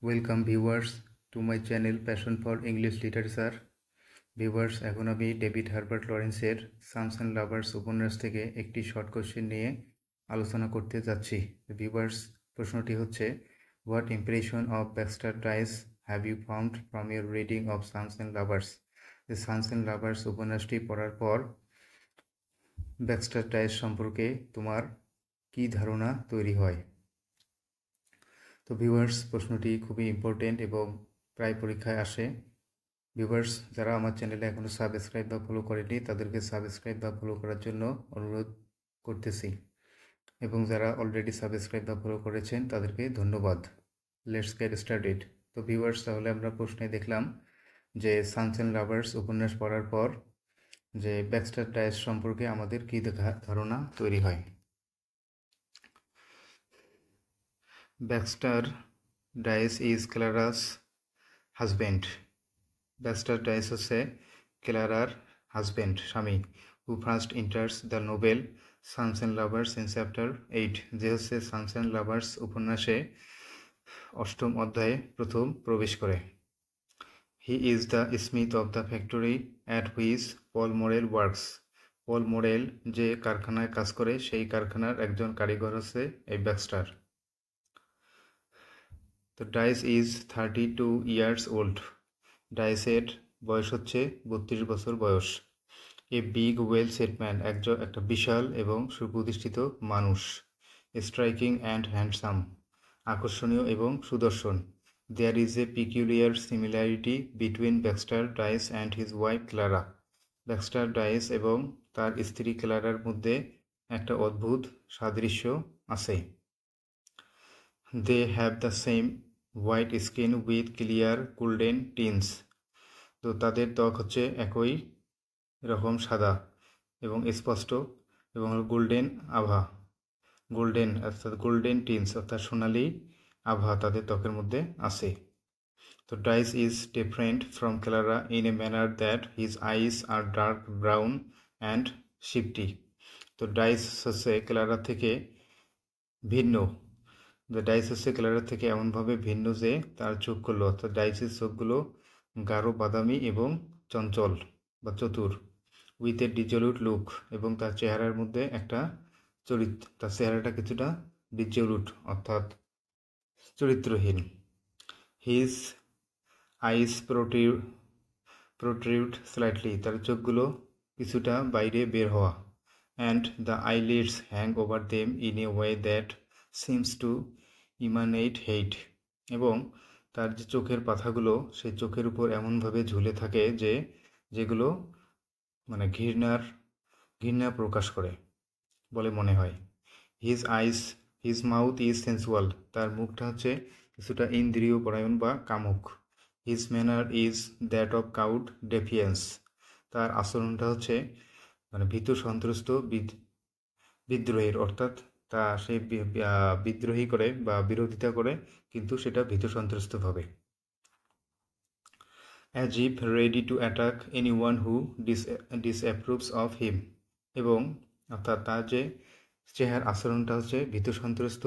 Welcome viewers to my channel passion for English literature. Viewers, এখন আমি David Herbert লরেন্সের Sons and Lovers উপন্যাস থেকে একটি শর্ট কোশ্চেন নিয়ে আলোচনা করতে যাচ্ছি। ভিউয়ার্স, প্রশ্নটি হচ্ছে, what impression of Baxter Dawes have you found from your reading of Sons and Lovers? এই সানস অ্যান্ড লাভার্স উপন্যাসটি পড়ার পর ব্যাক্সটার ডাইস সম্পর্কে তোমার কী ধারণা তৈরি হয়? তো ভিউয়ার্স, প্রশ্নটি খুবই ইম্পর্টেন্ট এবং প্রায় পরীক্ষায় আসে। ভিউয়ার্স, যারা আমার চ্যানেলে এখনও সাবস্ক্রাইব বা ফলো করেনি তাদেরকে সাবস্ক্রাইব বা ফলো করার জন্য অনুরোধ করতেছি, এবং যারা অলরেডি সাবস্ক্রাইব বা ফলো করেছেন তাদেরকে ধন্যবাদ। Let's get started. তো ভিউয়ার্স, তাহলে আমরা প্রশ্নে দেখলাম যে সানস অ্যান্ড লাভার্স উপন্যাস পড়ার পর যে ব্যাক্সটার ডাইস সম্পর্কে আমাদের কী ধারণা তৈরি হয়। Baxter Dawes is Clara's husband. Baxter Dawes হচ্ছে ক্লারার হাজব্যান্ড, স্বামী, who first enters the novel Sons and Lovers in chapter 8, যে হচ্ছে সানস অ্যান্ড লাভার্স উপন্যাসে 8ম অধ্যায়ে প্রথম প্রবেশ করে। He is the Smith of the factory at which Paul moral works. Paul moral যে কারখানায় কাজ করে সেই কারখানার একজন কারিগর হচ্ছে এই ব্যাক্সটার। তো ডাইস ইজ 32 ইয়ার্স ওল্ড। ডাইসের বয়স হচ্ছে 32 বছর বয়স। A big well set man, একটা বিশাল এবং সুপ্রতিষ্ঠিত মানুষ। স্ট্রাইকিং অ্যান্ড হ্যান্ডসাম, আকর্ষণীয় এবং সুদর্শন। There is a peculiar similarity between Baxter Dawes and his wife Clara. Baxter Dawes এবং তার স্ত্রী ক্লারার মধ্যে একটা অদ্ভুত সাদৃশ্য আছে। They have the same white skin with clear golden tints. তো তাদের ত্বক হচ্ছে একই এরকম সাদা এবং স্পষ্ট এবং গোল্ডেন আভা, গোল্ডেন অর্থাৎ গোল্ডেন টিন্স অর্থাৎ সোনালি আভা তাদের ত্বকের মধ্যে আছে। তো Dawes is different from Clara in a manner that his eyes are dark brown and shifty. তো ডাইস হচ্ছে ক্লারা থেকে ভিন্ন। ডাইস হচ্ছে ক্লারা থেকে এমনভাবে ভিন্ন যে তার চোখগুলো অর্থাৎ ডাইসের চোখগুলো গাঢ় বাদামি এবং চঞ্চল বা চতুর। উইথ এ ডিজলিউট লুক, এবং তার চেহারার মধ্যে একটা তার চেহারাটা কিছুটা ডিজলিউট অর্থাৎ চরিত্রহীন। হিজ আইস প্রোট্রিউড স্লাইটলি, তার চোখগুলো কিছুটা বাইরে বের হওয়া। And the eyelids hang over them in a way that seems to emanate hate, এবং তার যে চোখের পাতাগুলো সেই চোখের উপর এমনভাবে ঝুলে থাকে যেগুলো মানে ঘৃণা প্রকাশ করে বলে মনে হয়। হিজ মাউথ ইজ সেন্সুয়াল, তার মুখটা হচ্ছে কিছুটা ইন্দ্রিয় পরায়ণ বা কামুক। His manner is that of cowed defiance, তার আচরণটা হচ্ছে ভীত সন্ত্রস্ত বিদ্রোহীর, অর্থাৎ সে বিদ্রোহী করে বা বিরোধিতা করে কিন্তু সেটা ভীত সন্ত্রস্তভাবে। As if ready to attack anyone who disapproves of him, এবং অর্থাৎ তার যে আচরণটা হচ্ছে ভীত সন্ত্রস্ত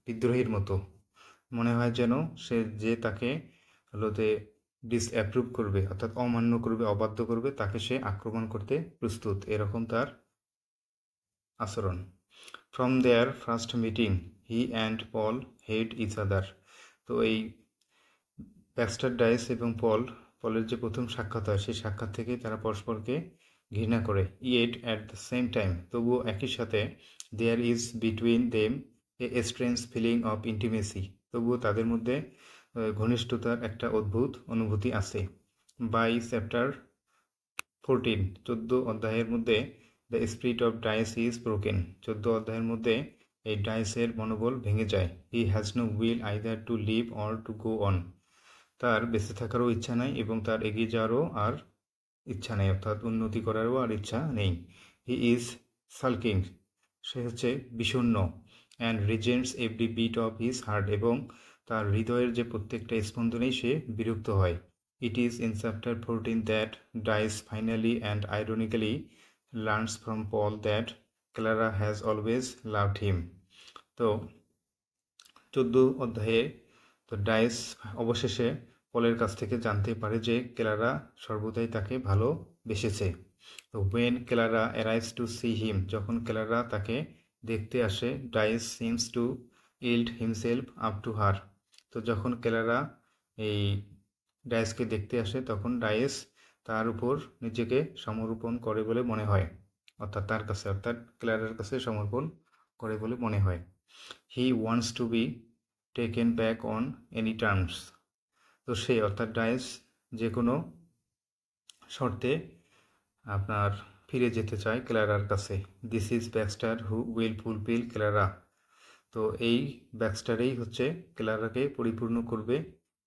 বিদ্রোহীর মতো। মনে হয় যেন সে যে তাকে ডিসঅ্যাপ্রুভ করবে অর্থাৎ অমান্য করবে, অবাধ্য করবে, তাকে সে আক্রমণ করতে প্রস্তুত, এরকম তার আচরণ। From their first meeting he and Paul hate each other. তো এই ব্যাক্সটার ডাইস এবং পলের যে প্রথম সাক্ষাৎ হয় সেই সাক্ষাৎ থেকে তারা পরস্পরকে ঘৃণা করে। Yet at the same time, তবুও একই সাথে there is between them a strange feeling of intimacy, তবুও তাদের মধ্যে ঘনিষ্ঠতার একটা অদ্ভুত অনুভূতি আছে। বাই চ্যাপ্টার 14, 14 অধ্যায়ের মধ্যে the spirit of Dawes is broken, 14 অধ্যায়ের মধ্যে এই ডাইসের মনোবল ভেঙে যায়। He has no will either to live or to go on, তার বেঁচে থাকারও ইচ্ছা নাই এবং তার এগিয়ে যাওয়ারও আর ইচ্ছা নেই, অর্থাৎ উন্নতি করারও আর ইচ্ছা নেই। হি ইজ সালকিং, সে হচ্ছে বিষণ্ণ। And resents every beat of his heart, এবং তার হৃদয়ের যে প্রত্যেকটা স্পন্দনেই সে বিরক্ত হয়। It is in chapter 14 that Dawes finally and ironically learns from Paul that Clara has always loved him. তো 14 অধ্যায়ে তো ডাইস অবশেষে পলের কাছ থেকে জানতে পারে যে ক্লারা সর্বদাই তাকে ভালোবেসেছে। তো when Clara arrives to see him, যখন ক্লারা তাকে দেখতে আসে, Dawes seems to yield himself up to her. তো যখন ক্লারা এই ডাইসকে দেখতে আসে তখন ডাইস তার উপর নিজেকে সমর্পণ করে বলে মনে হয়, অর্থাৎ ক্লারার কাছে সমর্পণ করে বলে মনে হয়। He wants to be taken back on any terms. তো সে অর্থাৎ ডাইস যে কোনো শর্তে আপনার ফিরে যেতে চায় ক্লারার কাছে। This is Baxter who will fulfil Clara. তো এই ব্যাক্সটারেই হচ্ছে ক্লারাকে পরিপূর্ণ করবে।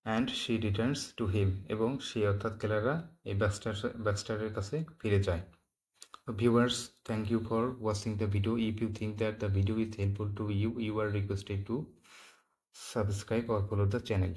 And she returns to him, এবং সে অর্থাৎ ক্লারা এই ব্যাক্সটারের কাছে ফিরে যায়। Viewers, thank you for watching the video. If you think that the video is helpful to you, you are requested to subscribe or follow the channel.